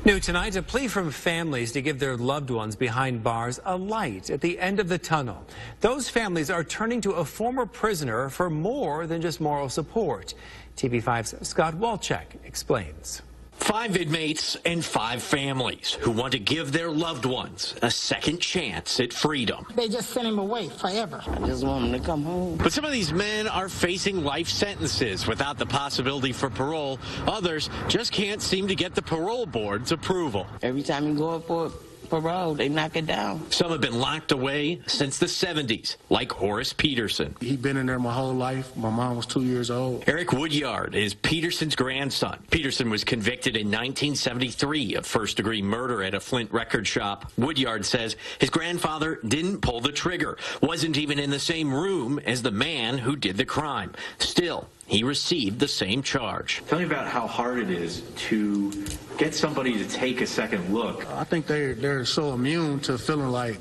New tonight, a plea from families to give their loved ones behind bars a light at the end of the tunnel. Those families are turning to a former prisoner for more than just moral support. TV5's Scott Walczak explains. 5 inmates and 5 families who want to give their loved ones a second chance at freedom. They just sent him away forever. I just want him to come home. But some of these men are facing life sentences without the possibility for parole. Others just can't seem to get the parole board's approval. Every time you go up for parole, they knock it down. Some have been locked away since the 70s, like Horace Peterson. He'd been in there my whole life. My mom was 2 years old. Eric Woodyard is Peterson's grandson. Peterson was convicted in 1973 of first-degree murder at a Flint record shop. Woodyard says his grandfather didn't pull the trigger, wasn't even in the same room as the man who did the crime. Still, he received the same charge. Tell me about how hard it is to get somebody to take a second look. I think they're so immune to feeling like,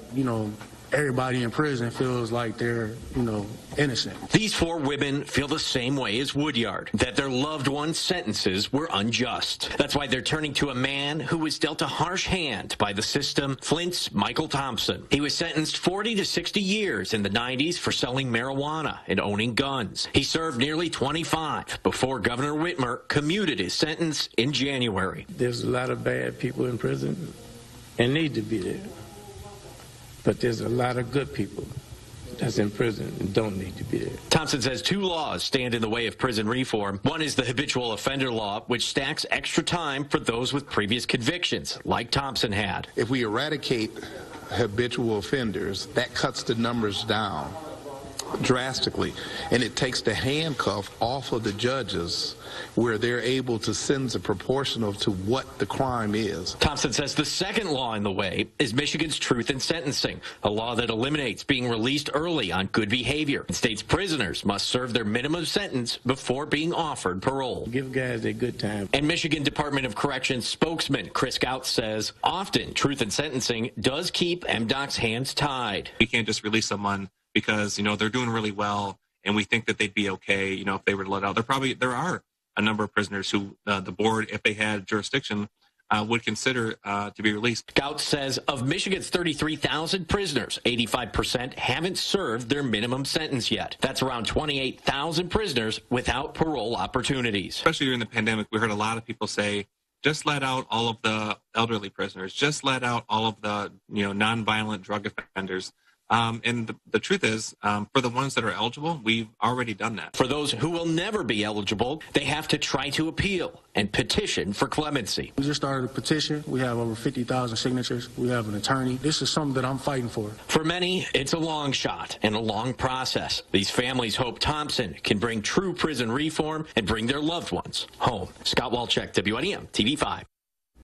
everybody in prison feels like they're, innocent. These 4 women feel the same way as Woodyard, that their loved ones' sentences were unjust. That's why they're turning to a man who was dealt a harsh hand by the system, Flint's Michael Thompson. He was sentenced 40 to 60 years in the 90s for selling marijuana and owning guns. He served nearly 25 before Governor Whitmer commuted his sentence in January. There's a lot of bad people in prison and need to be there. But there's a lot of good people that's in prison and don't need to be there. Thompson says 2 laws stand in the way of prison reform. One is the habitual offender law, which stacks extra time for those with previous convictions, like Thompson had. If we eradicate habitual offenders, that cuts the numbers down drastically, and it takes the handcuff off of the judges where they're able to sentence proportional to what the crime is. Thompson says the second law in the way is Michigan's Truth in Sentencing, a law that eliminates being released early on good behavior. It states prisoners must serve their minimum sentence before being offered parole. Give guys a good time. And Michigan Department of Corrections spokesman Chris Gouts says often Truth in Sentencing does keep MDOC's hands tied. We can't just release someone because, they're doing really well and we think that they'd be okay, if they were let out. There are a number of prisoners who the board, if they had jurisdiction, would consider to be released. Gouts says of Michigan's 33,000 prisoners, 85% haven't served their minimum sentence yet. That's around 28,000 prisoners without parole opportunities. Especially during the pandemic, we heard a lot of people say, just let out all of the elderly prisoners, just let out all of the nonviolent drug offenders. And the truth is, for the ones that are eligible, we've already done that. For those who will never be eligible, they have to try to appeal and petition for clemency. We just started a petition. We have over 50,000 signatures. We have an attorney. This is something that I'm fighting for. For many, it's a long shot and a long process. These families hope Thompson can bring true prison reform and bring their loved ones home. Scott Walczak, WNEM, TV5.